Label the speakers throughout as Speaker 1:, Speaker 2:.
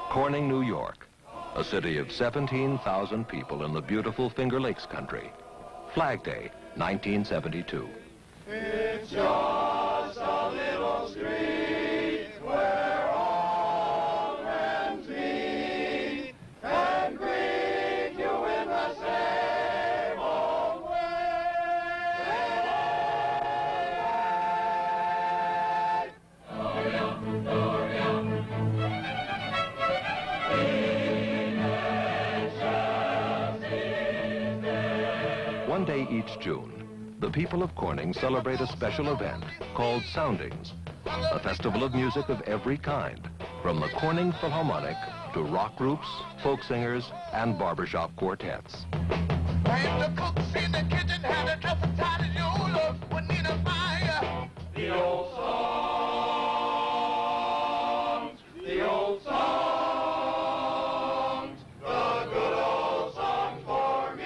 Speaker 1: Corning, New York, a city of 17,000 people in the beautiful Finger Lakes country. Flag Day, 1972.
Speaker 2: It's just a little street where all friends meet and greet you in the same old way.
Speaker 1: One day each June, the people of Corning celebrate a special event called Soundings, a festival of music of every kind, from the Corning Philharmonic to rock groups, folk singers, and barbershop quartets.
Speaker 2: And the cooks in the kitchen had a just as tight as you look when need a fire. The old songs, the old songs, the good old songs for me.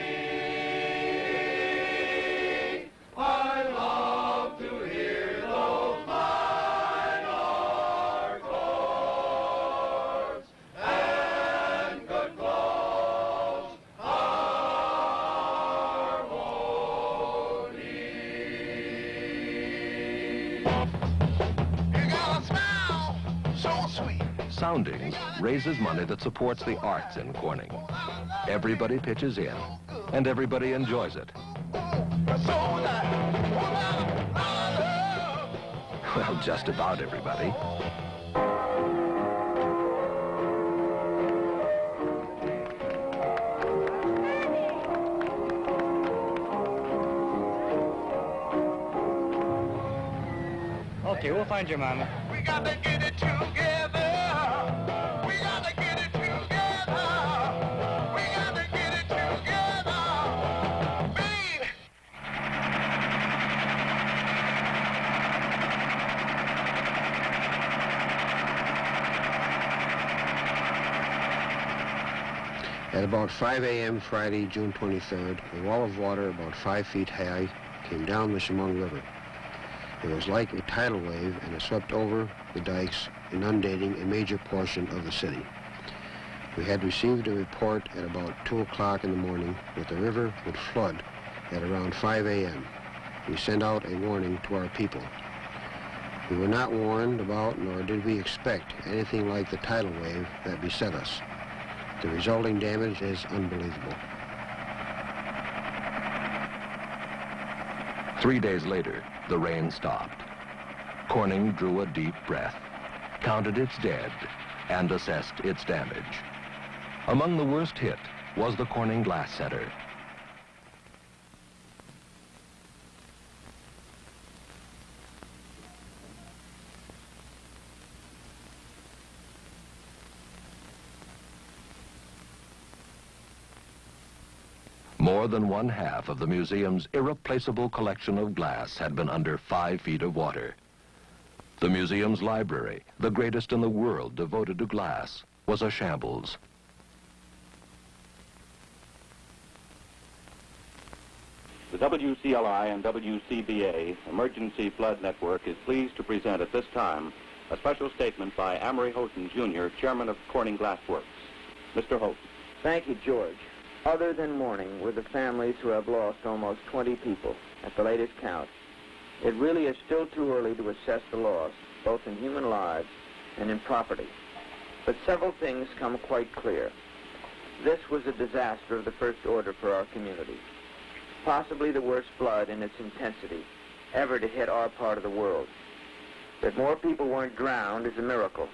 Speaker 2: I love to hear those minor chords and good close harmony. You got a smile so sweet.
Speaker 1: Soundings raises money that supports the arts in Corning. Everybody pitches in, and everybody enjoys it. Well, just about everybody.
Speaker 3: Okay, we'll find your mama.
Speaker 2: We gotta get it together. We gotta get it together. We gotta get it together. Babe.
Speaker 4: At about 5 a.m. Friday, June 23rd, a wall of water about 5 feet high came down the Chemung River. It was like a tidal wave, and it swept over the dikes, inundating a major portion of the city. We had received a report at about 2 o'clock in the morning that the river would flood at around 5 a.m. We sent out a warning to our people. We were not warned about, nor did we expect, anything like the tidal wave that beset us. The resulting damage is unbelievable.
Speaker 1: 3 days later, the rain stopped. Corning drew a deep breath, counted its dead, and assessed its damage. Among the worst hit was the Corning Glass Center. More than one half of the museum's irreplaceable collection of glass had been under 5 feet of water. The museum's library, the greatest in the world devoted to glass, was a shambles.
Speaker 5: The WCLI and WCBA Emergency Flood Network is pleased to present at this time a special statement by Amory Houghton, Jr., Chairman of Corning Glass Works. Mr. Houghton.
Speaker 6: Thank you, George. Other than mourning were the families who have lost almost 20 people at the latest count. It really is still too early to assess the loss, both in human lives and in property. But several things come quite clear. This was a disaster of the first order for our community. Possibly the worst flood in its intensity ever to hit our part of the world. That more people weren't drowned is a miracle,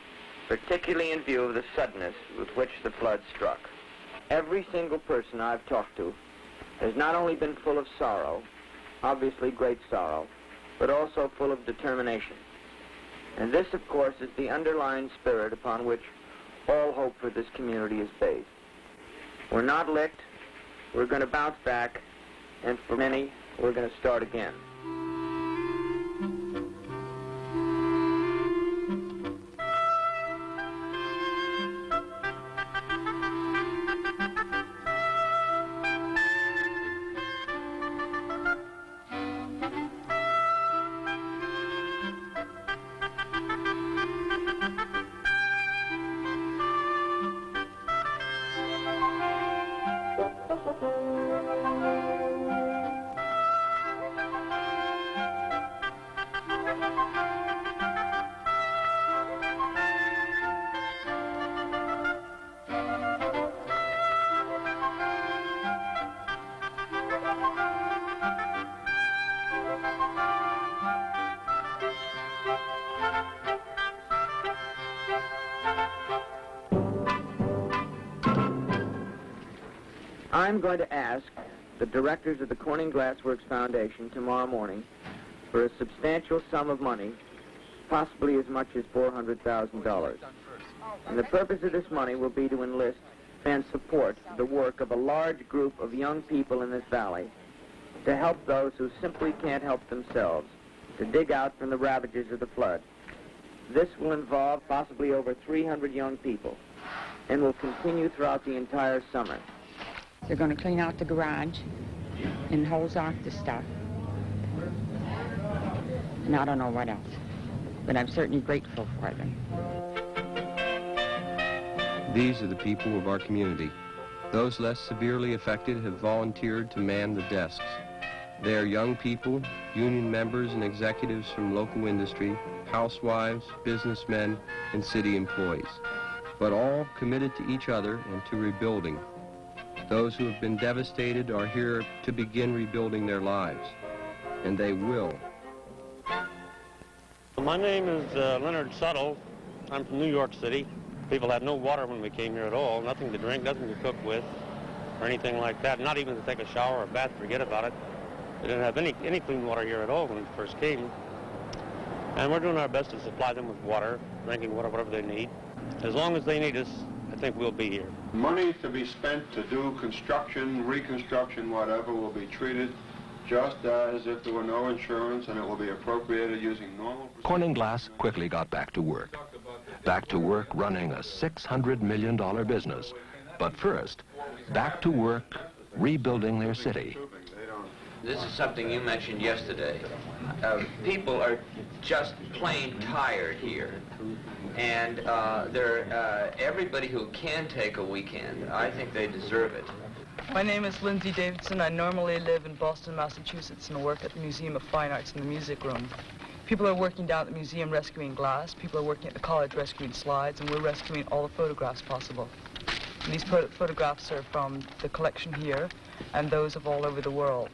Speaker 6: particularly in view of the suddenness with which the flood struck. Every single person I've talked to has not only been full of sorrow, obviously great sorrow, but also full of determination. And this, of course, is the underlying spirit upon which all hope for this community is based. We're not licked, we're going to bounce back, and for many, we're going to start again. I'm going to ask the directors of the Corning Glassworks Foundation tomorrow morning for a substantial sum of money, possibly as much as $400,000. And the purpose of this money will be to enlist and support the work of a large group of young people in this valley to help those who simply can't help themselves, to dig out from the ravages of the flood. This will involve possibly over 300 young people and will continue throughout the entire summer.
Speaker 7: They're going to clean out the garage and hose off the stuff. And I don't know what else, but I'm certainly grateful for them.
Speaker 8: These are the people of our community. Those less severely affected have volunteered to man the desks. They are young people, union members and executives from local industry, housewives, businessmen, and city employees, but all committed to each other and to rebuilding. Those who have been devastated are here to begin rebuilding their lives, and they will.
Speaker 9: My name is Leonard Suttle. I'm from New York City. People had no water when we came here at all, nothing to drink, nothing to cook with, or anything like that, not even to take a shower or a bath, forget about it. They didn't have any clean water here at all when we first came. And we're doing our best to supply them with water, drinking water, whatever they need. As long as they need us, I think we'll be here.
Speaker 10: Money to be spent to do construction, reconstruction, whatever, will be treated just as if there were no insurance, and it will be appropriated using normal procedures.
Speaker 1: Corning Glass quickly got back to work. Back to work running a $600 million business. But first, back to work rebuilding their city.
Speaker 11: This is something you mentioned yesterday. People are just plain tired here. And everybody who can take a weekend, I think they deserve it.
Speaker 12: My name is Lindsay Davidson. I normally live in Boston, Massachusetts, and work at the Museum of Fine Arts in the music room. People are working down at the museum rescuing glass. People are working at the college rescuing slides, and we're rescuing all the photographs possible. And these photographs are from the collection here and those of all over the world.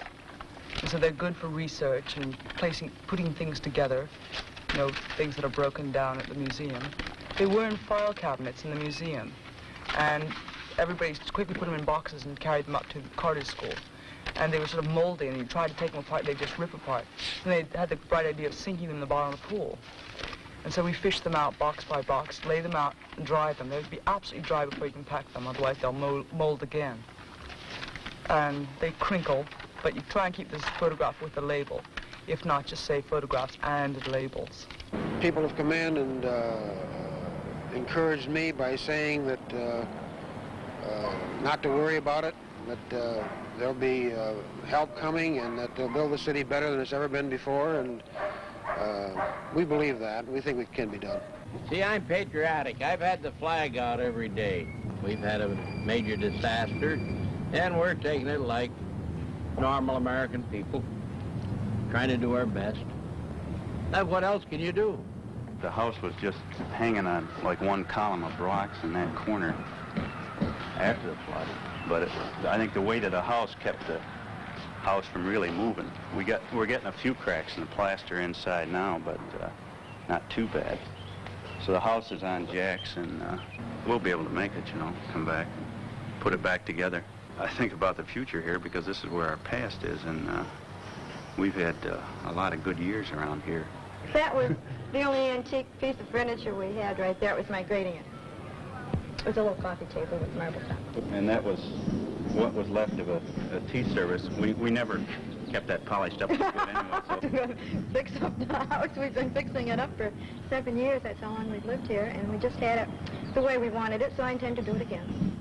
Speaker 12: And so they're good for research and putting things together, you know, things that are broken down at the museum. They were in file cabinets in the museum, and everybody quickly put them in boxes and carried them up to Carter's school. And they were sort of moldy, and you tried to take them apart, they'd just rip apart. And they had the bright idea of sinking them in the bottom of the pool. And so we fished them out box by box, lay them out, and dry them. They would be absolutely dry before you can pack them, otherwise they'll mold again. And they crinkle, but you try and keep this photograph with the label. If not, just say photographs and labels.
Speaker 4: People have come in and encouraged me by saying that not to worry about it, that there'll be help coming and that they'll build the city better than it's ever been before, and we believe that. We think it can be done.
Speaker 13: See, I'm patriotic. I've had the flag out every day. We've had a major disaster, and we're taking it like normal American people, trying to do our best. Now, what else can you do?
Speaker 5: The house was just hanging on like one column of rocks in that corner after the flood. But I think the weight of the house kept the house from really moving. We're getting a few cracks in the plaster inside now, but not too bad. So the house is on jacks, and we'll be able to make it, you know, come back and put it back together. I think about the future here because this is where our past is, and we've had a lot of good years around here.
Speaker 14: That was the only antique piece of furniture we had right there. It was my grading it. It was a little coffee table with marble top.
Speaker 5: And that was what was left of a tea service. We never kept that polished up anyway. So.
Speaker 14: Fix up the house. We've been fixing it up for 7 years. That's how long we've lived here, and we just had it the way we wanted it, so I intend to do it again.